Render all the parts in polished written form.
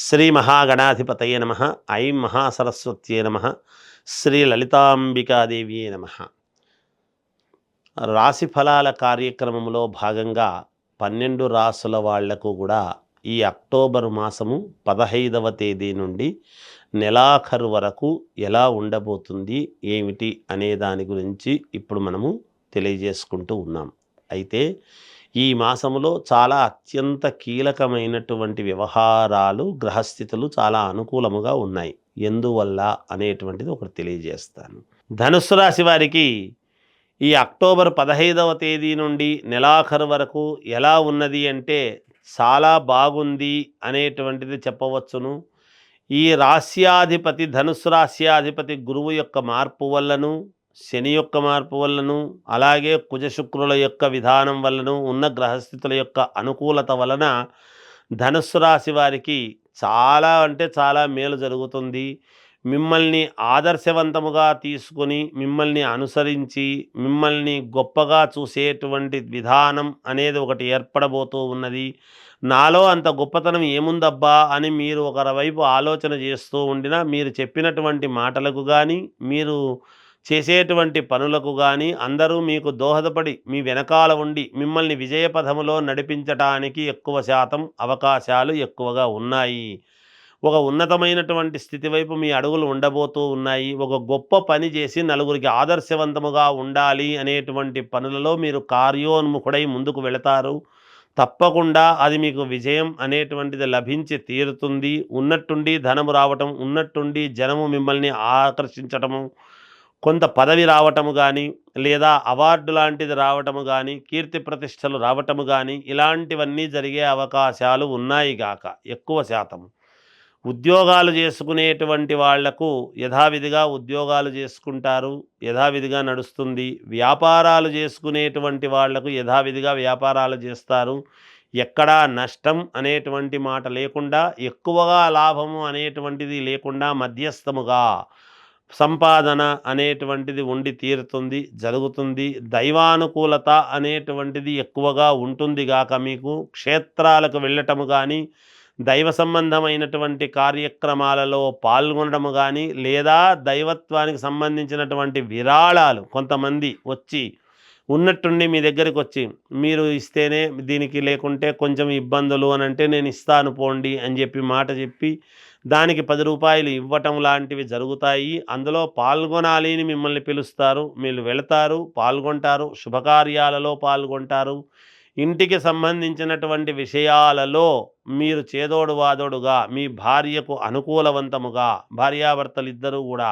శ్రీ మహాగణాధిపతయే నమ. ఐం మహాసరస్వత్యే నమ. శ్రీ లలితాంబికాదేవియే నమ. రాశి ఫలాల కార్యక్రమంలో భాగంగా 12 రాసుల వాళ్లకు కూడా ఈ అక్టోబర్ మాసము 15వ తేదీ నుండి నెలాఖరు వరకు ఎలా ఉండబోతుంది ఏమిటి అనే దాని గురించి ఇప్పుడు మనము తెలియజేసుకుంటూ ఉన్నాం. అయితే ఈ మాసములో చాలా అత్యంత కీలకమైనటువంటి వ్యవహారాలు, గ్రహస్థితులు చాలా అనుకూలముగా ఉన్నాయి. ఎందువల్ల అనేటువంటిది ఒకటి తెలియజేస్తాను. ధనుస్సు రాశి వారికి ఈ అక్టోబర్ 15వ తేదీ నుండి నెలాఖరు వరకు ఎలా ఉన్నది అంటే చాలా బాగుంది అనేటువంటిది చెప్పవచ్చును. ఈ రాశ్యాధిపతి, ధనుస్సు రాశ్యాధిపతి గురువు యొక్క మార్పు వల్లను, శని యొక్క మార్పు వల్లను, అలాగే కుజ శుక్రుల యొక్క విధానం వల్లను, ఉన్న గ్రహస్థితుల యొక్క అనుకూలత వలన ధనుస్సు రాశి వారికి చాలా అంటే చాలా మేలు జరుగుతుంది. మిమ్మల్ని ఆదర్శవంతముగా తీసుకొని, మిమ్మల్ని అనుసరించి, మిమ్మల్ని గొప్పగా చూసేటువంటి విధానం అనేది ఒకటి ఏర్పడబోతూ ఉన్నది. నాలో అంత గొప్పతనం ఏముందబ్బా అని మీరు ఒకవైపు ఆలోచన చేస్తూ ఉండినా, మీరు చెప్పినటువంటి మాటలకు కానీ, మీరు చేసేటువంటి పనులకు కానీ అందరూ మీకు దోహదపడి మీ వెనకాల ఉండి మిమ్మల్ని విజయపథములో నడిపించటానికి ఎక్కువ శాతం అవకాశాలు ఎక్కువగా ఉన్నాయి. ఒక ఉన్నతమైనటువంటి స్థితి వైపు మీ అడుగులు ఉండబోతూ ఉన్నాయి. ఒక గొప్ప పని చేసి నలుగురికి ఆదర్శవంతముగా ఉండాలి అనేటువంటి పనులలో మీరు కార్యోన్ముఖుడై ముందుకు వెళతారు. తప్పకుండా అది మీకు విజయం అనేటువంటిది లభించి తీరుతుంది. ఉన్నట్టుండి ధనము రావటం, ఉన్నట్టుండి జనము మిమ్మల్ని ఆకర్షించటము, కొంత పదవి రావటము కానీ, లేదా అవార్డు లాంటిది రావటము కానీ, కీర్తి ప్రతిష్టలు రావటము కానీ, ఇలాంటివన్నీ జరిగే అవకాశాలు ఉన్నాయి గాక ఎక్కువ శాతం. ఉద్యోగాలు చేసుకునేటువంటి వాళ్లకు యథావిధిగా ఉద్యోగాలు చేసుకుంటారు, యథావిధిగా నడుస్తుంది. వ్యాపారాలు చేసుకునేటువంటి వాళ్లకు యథావిధిగా వ్యాపారాలు చేస్తారు. ఎక్కడా నష్టం అనేటువంటి మాట లేకుండా, ఎక్కువగా లాభము అనేటువంటిది లేకుండా మధ్యస్థముగా సంపాదన అనేటువంటిది ఉండి తీరుతుంది, జరుగుతుంది. దైవానుకూలత అనేటువంటిది ఎక్కువగా ఉంటుంది గాక మీకు. క్షేత్రాలకు వెళ్ళటము కానీ, దైవ సంబంధమైనటువంటి కార్యక్రమాలలో పాల్గొనడము కానీ, లేదా దైవత్వానికి సంబంధించినటువంటి విరాళాలు కొంతమంది వచ్చి ఉన్నట్టుండి మీ దగ్గరికి వచ్చి, మీరు ఇస్తేనే దీనికి, లేకుంటే కొంచెం ఇబ్బందులు అని అంటే నేను ఇస్తాను పోండి అని చెప్పి మాట చెప్పి దానికి 10 రూపాయలు ఇవ్వటం లాంటివి జరుగుతాయి. అందులో పాల్గొనాలి అని మిమ్మల్ని పిలుస్తారు, మీరు వెళతారు, పాల్గొంటారు, శుభకార్యాలలో పాల్గొంటారు. ఇంటికి సంబంధించినటువంటి విషయాలలో మీరు చేదోడు వాదోడుగా మీ భార్యకు అనుకూలవంతముగా, భార్యాభర్తలు ఇద్దరూ కూడా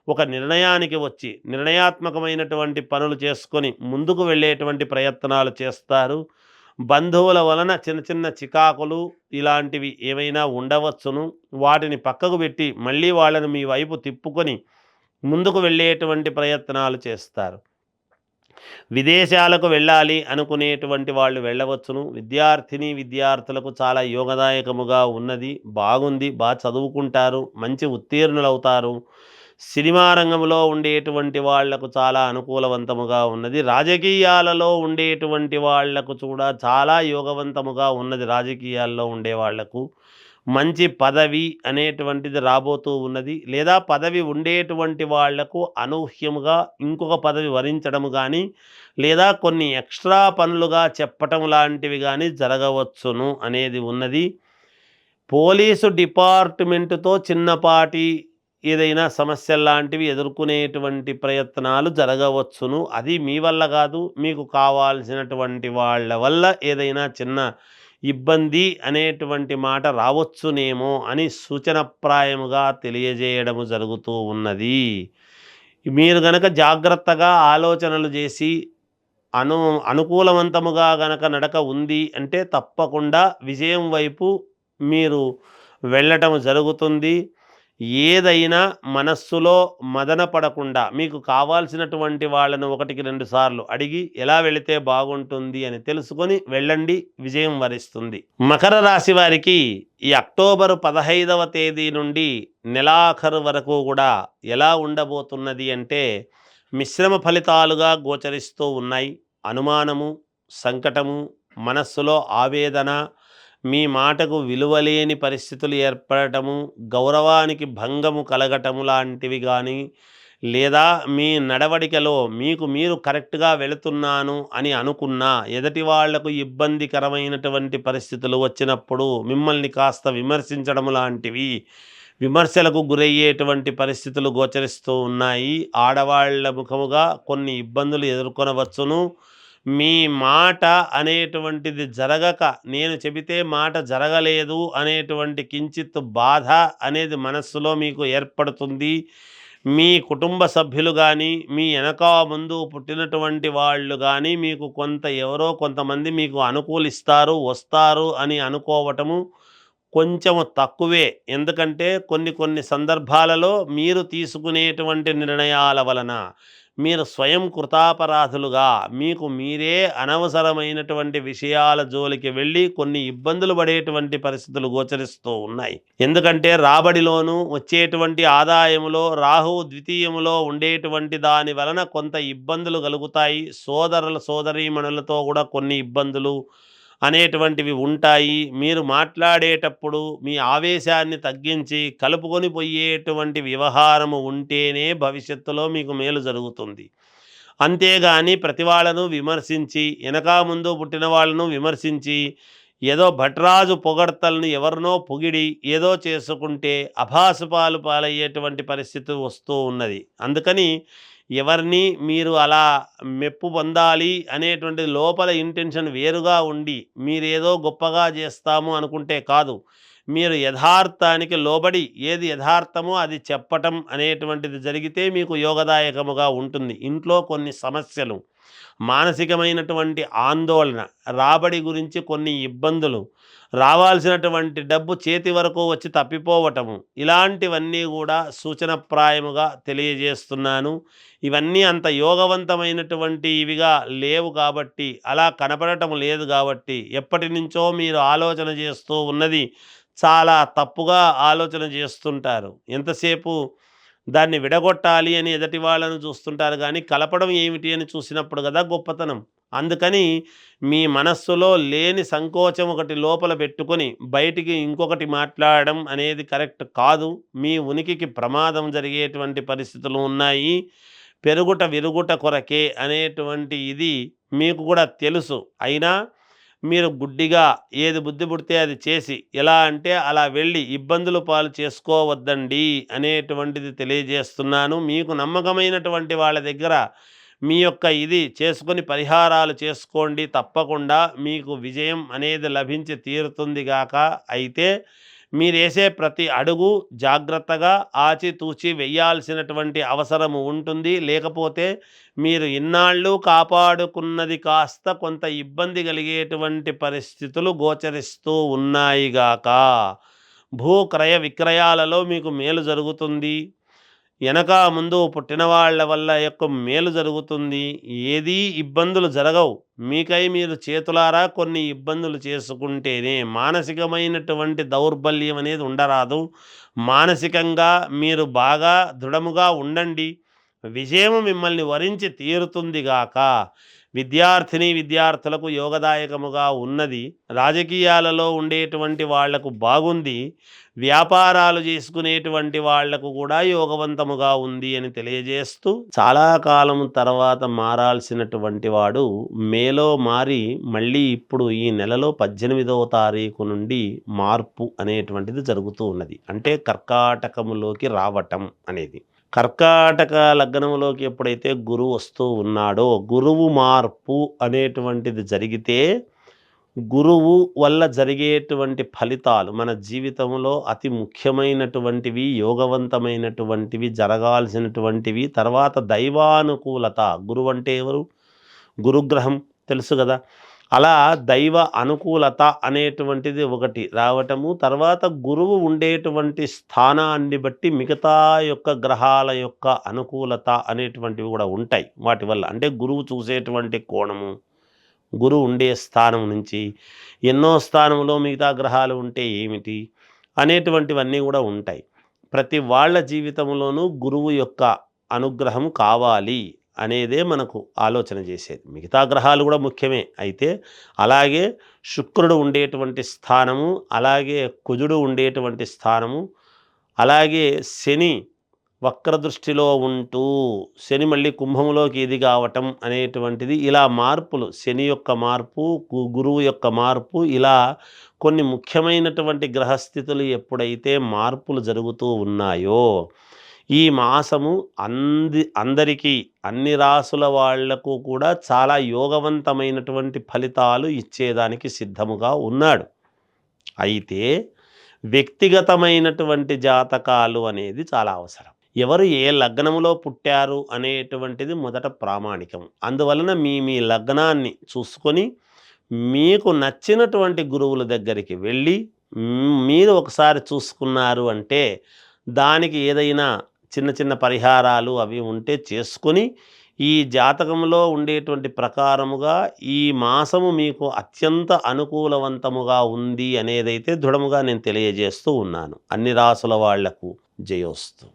ఒక నిర్ణయానికి వచ్చి నిర్ణయాత్మకమైనటువంటి పనులు చేసుకొని ముందుకు వెళ్ళేటువంటి ప్రయత్నాలు చేస్తారు. బంధువుల వలన చిన్న చిన్న చికాకులు ఇలాంటివి ఏవైనా ఉండవచ్చును. వాటిని పక్కకు పెట్టి మళ్ళీ వాళ్ళని మీ వైపు తిప్పుకొని ముందుకు వెళ్ళేటువంటి ప్రయత్నాలు చేస్తారు. విదేశాలకు వెళ్ళాలి అనుకునేటువంటి వాళ్ళు వెళ్ళవచ్చును. విద్యార్థులకు చాలా యోగదాయకముగా ఉన్నది, బాగుంది, బాగా చదువుకుంటారు, మంచి ఉత్తీర్ణులవుతారు. సినిమా రంగంలో ఉండేటువంటి వాళ్లకు చాలా అనుకూలవంతముగా ఉన్నది. రాజకీయాలలో ఉండేటువంటి వాళ్లకు కూడా చాలా యోగవంతముగా ఉన్నది. రాజకీయాల్లో ఉండే వాళ్లకు మంచి పదవి అనేటువంటిది రాబోతూ ఉన్నది. లేదా పదవి ఉండేటువంటి వాళ్లకు అనూహ్యముగా ఇంకొక పదవి వరించడము కానీ, లేదా కొన్ని ఎక్స్ట్రా పనులుగా చెప్పటం లాంటివి కానీ జరగవచ్చును అనేది ఉన్నది. పోలీసు డిపార్ట్మెంటుతో చిన్నపాటి ఏదైనా సమస్యల్లాంటివి ఎదుర్కొనేటువంటి ప్రయత్నాలు జరగవచ్చును. అది మీ వల్ల కాదు, మీకు కావాల్సినటువంటి వాళ్ళ వల్ల ఏదైనా చిన్న ఇబ్బంది అనేటువంటి మాట రావచ్చునేమో అని సూచనప్రాయముగా తెలియజేయడము జరుగుతూ ఉన్నది. మీరు గనక జాగ్రత్తగా ఆలోచనలు చేసి అనుకూలవంతముగా గనక నడక ఉంది అంటే తప్పకుండా విజయం వైపు మీరు వెళ్ళటం జరుగుతుంది. ఏదైనా మనస్సులో మదన పడకుండా మీకు కావాల్సినటువంటి వాళ్ళను 1-2 సార్లు అడిగి ఎలా వెళితే బాగుంటుంది అని తెలుసుకొని వెళ్ళండి, విజయం వరిస్తుంది. మకర రాశి వారికి ఈ అక్టోబర్ 15వ తేదీ నుండి నెలాఖరు వరకు కూడా ఎలా ఉండబోతున్నది అంటే మిశ్రమ ఫలితాలుగా గోచరిస్తూ ఉన్నాయి. అనుమానము, సంకటము, మనస్సులో ఆవేదన, మీ మాటకు విలువలేని పరిస్థితులు ఏర్పడటము, గౌరవానికి భంగము కలగటము లాంటివి గానీ, లేదా మీ నడవడికలో మీకు మీరు కరెక్ట్‌గా వెళుతున్నాను అని అనుకున్నా, ఎదుటి వాళ్లకు ఇబ్బందికరమైనటువంటి పరిస్థితులు వచ్చినప్పుడు మిమ్మల్ని కాస్త విమర్శించడం లాంటివి, విమర్శలకు గురయ్యేటువంటి పరిస్థితులు గోచరిస్తూ ఉన్నాయి. ఆడవాళ్ల ముఖముగా కొన్ని ఇబ్బందులు ఎదుర్కొనవచ్చును. మీ మాట అనేటువంటిది జరగక, నేను చెబితే మాట జరగలేదు అనేటువంటి కించిత్ బాధ అనేది మనస్సులో మీకు ఏర్పడుతుంది. మీ కుటుంబ సభ్యులు గానీ, మీ ఎనకా ముందు పుట్టినటువంటి వాళ్ళు గానీ, మీకు ఎవరో కొంతమంది మీకు అనుకూలిస్తారు, వస్తారు అని అనుకోవటము కొంచెము తక్కువే. ఎందుకంటే కొన్ని కొన్ని సందర్భాలలో మీరు తీసుకునేటువంటి నిర్ణయాల వలన మీరు స్వయం కృతాపరాధులుగా, మీకు మీరే అనవసరమైనటువంటి విషయాల జోలికి వెళ్ళి కొన్ని ఇబ్బందులు పడేటువంటి పరిస్థితులు గోచరిస్తూ ఉన్నాయి. ఎందుకంటే రాబడిలోనూ వచ్చేటువంటి ఆదాయములో రాహువు ద్వితీయములో ఉండేటువంటి దాని వలన కొంత ఇబ్బందులు కలుగుతాయి. సోదరీమణులతో కూడా కొన్ని ఇబ్బందులు అనేటువంటివి ఉంటాయి. మీరు మాట్లాడేటప్పుడు మీ ఆవేశాన్ని తగ్గించి కలుపుకొని పోయేటువంటి వ్యవహారము ఉంటేనే భవిష్యత్తులో మీకు మేలు జరుగుతుంది. అంతేగాని ప్రతి వాళ్ళను విమర్శించి, వెనకా ముందు పుట్టిన వాళ్ళను విమర్శించి, ఏదో భట్రాజు పొగడ్తలను ఎవరినో పొగిడి ఏదో చేసుకుంటే అభాసుపాలు పాలయ్యేటువంటి పరిస్థితి వస్తూ ఉన్నది. అందుకని ఎవరిని మీరు అలా మెప్పు పొందాలి అనేటువంటి లోపల ఇంటెన్షన్ వేరుగా ఉండి మీరేదో గొప్పగా చేస్తాము అనుకుంటే కాదు. మీరు యథార్థానికి లోబడి ఏది యథార్థమో అది చెప్పటం అనేటువంటిది జరిగితే మీకు యోగదాయకముగా ఉంటుంది. ఇంట్లో కొన్ని సమస్యలు, మానసికమైనటువంటి ఆందోళన, రాబడి గురించి కొన్ని ఇబ్బందులు, రావాల్సినటువంటి డబ్బు చేతి వరకు వచ్చి తప్పిపోవటము, ఇలాంటివన్నీ కూడా సూచనప్రాయముగా తెలియజేస్తున్నాను. ఇవన్నీ అంత యోగవంతమైనటువంటి ఇవిగా లేవు కాబట్టి, అలా కనపడటం లేదు కాబట్టి, ఎప్పటి నుంచో మీరు ఆలోచన చేస్తూ ఉన్నది చాలా తప్పుగా ఆలోచన చేస్తుంటారు. ఎంతసేపు దాన్ని విడగొట్టాలి అని ఎదుటి వాళ్ళను చూస్తుంటారు కానీ కలపడం ఏమిటి అని చూసినప్పుడు కదా గొప్పతనం. అందుకని మీ మనస్సులో లేని సంకోచం ఒకటి లోపల పెట్టుకొని బయటికి ఇంకొకటి మాట్లాడడం అనేది కరెక్ట్ కాదు. మీ ఉనికికి ప్రమాదం జరిగేటువంటి పరిస్థితులు ఉన్నాయి. పెరుగుట విరుగుట కొరకే అనేటువంటి ఇది మీకు కూడా తెలుసు. అయినా మీరు గుడ్డిగా ఏది బుద్ధి పుడితే అది చేసి ఎలా అంటే అలా వెళ్ళి ఇబ్బందులు పాలు చేసుకోవద్దండి అనేటువంటిది తెలియజేస్తున్నాను. మీకు నమ్మకమైనటువంటి వాళ్ళ దగ్గర మీ యొక్క ఇది చేసుకొని పరిహారాలు చేసుకోండి. తప్పకుండా మీకు విజయం అనేది లభించి తీరుతుంది గాక. అయితే మీరేసే ప్రతి అడుగు జాగ్రత్తగా ఆచితూచి వెయ్యాల్సినటువంటి అవసరము ఉంటుంది. లేకపోతే మీరు ఇన్నాళ్ళు కాపాడుకున్నది కాస్త కొంత ఇబ్బంది కలిగేటువంటి పరిస్థితులు గోచరిస్తూ ఉన్నాయి గాక. భూక్రయ విక్రయాలలో మీకు మేలు జరుగుతుంది. వెనక ముందు పుట్టిన వాళ్ళ వల్ల యొక్క మేలు జరుగుతుంది. ఏదీ ఇబ్బందులు జరగవు. మీకై మీరు చేతులారా కొన్ని ఇబ్బందులు చేసుకుంటేనే మానసికమైనటువంటి దౌర్బల్యం అనేది ఉండరాదు. మానసికంగా మీరు బాగా దృఢముగా ఉండండి. విజయము మిమ్మల్ని వరించి తీరుతుంది గాక. విద్యార్థులకు యోగదాయకముగా ఉన్నది. రాజకీయాలలో ఉండేటువంటి వాళ్లకు బాగుంది. వ్యాపారాలు చేసుకునేటువంటి వాళ్లకు కూడా యోగవంతముగా ఉంది అని తెలియజేస్తూ, చాలా కాలం తర్వాత మారాల్సినటువంటి వాడు మేలో మారి మళ్ళీ ఇప్పుడు ఈ నెలలో 18వ తారీఖు నుండి మార్పు అనేటువంటిది జరుగుతూ ఉన్నది. అంటే కర్కాటకములోకి రావటం అనేది. కర్కాటక లగ్నంలోకి ఎప్పుడైతే గురువు వస్తూ ఉన్నాడో, గురువు మార్పు అనేటువంటిది జరిగితే గురువు వల్ల జరిగేటువంటి ఫలితాలు మన జీవితంలో అతి ముఖ్యమైనటువంటివి, యోగవంతమైనటువంటివి, జరగాల్సినటువంటివి. తర్వాత దైవానుకూలత. గురువు అంటే ఎవరు? గురుగ్రహం తెలుసు కదా. అలా దైవ అనుకూలత అనేటువంటిది ఒకటి రావటము. తర్వాత గురువు ఉండేటువంటి స్థానాన్ని బట్టి మిగతా యొక్క గ్రహాల యొక్క అనుకూలత అనేటువంటివి కూడా ఉంటాయి. వాటి వల్ల అంటే గురువు చూసేటువంటి కోణము, గురువు ఉండే స్థానం నుంచి ఎన్నో స్థానంలో మిగతా గ్రహాలు ఉంటే ఏమిటి అనేటువంటివన్నీ కూడా ఉంటాయి. ప్రతి వాళ్ళ జీవితంలోనూ గురువు యొక్క అనుగ్రహం కావాలి. అనేదే మనకు ఆలోచన చేసేది. మిగతా గ్రహాలు కూడా ముఖ్యమే. అయితే అలాగే శుక్రుడు ఉండేటువంటి స్థానము, అలాగే కుజుడు ఉండేటువంటి స్థానము, అలాగే శని వక్రదృష్టిలో ఉంటూ శని మళ్ళీ కుంభంలోకి ఇది కావటం అనేటువంటిది, ఇలా మార్పులు, శని యొక్క మార్పు, గురువు యొక్క మార్పు, ఇలా కొన్ని ముఖ్యమైనటువంటి గ్రహస్థితులు ఎప్పుడైతే మార్పులు జరుగుతూ ఉన్నాయో ఈ మాసము అందరికీ, అన్ని రాసుల వాళ్లకు కూడా చాలా యోగవంతమైనటువంటి ఫలితాలు ఇచ్చేదానికి సిద్ధముగా ఉన్నాడు. అయితే వ్యక్తిగతమైనటువంటి జాతకాలు అనేది చాలా అవసరం. ఎవరు ఏ లగ్నములో పుట్టారు అనేటువంటిది మొదట ప్రామాణికం. అందువలన మీ మీ లగ్నాన్ని చూసుకొని మీకు నచ్చినటువంటి గురువుల దగ్గరికి వెళ్ళి మీరు ఒకసారి చూసుకున్నారు అంటే దానికి ఏదైనా చిన్న చిన్న పరిహారాలు అవి ఉంటే చేసుకొని ఈ జాతకంలో ఉండేటువంటి ప్రకారముగా ఈ మాసము మీకు అత్యంత అనుకూలవంతముగా ఉంది అనేదైతే దృఢముగా నేను తెలియజేస్తూ ఉన్నాను. అన్ని రాసుల వాళ్లకు జయోస్తు.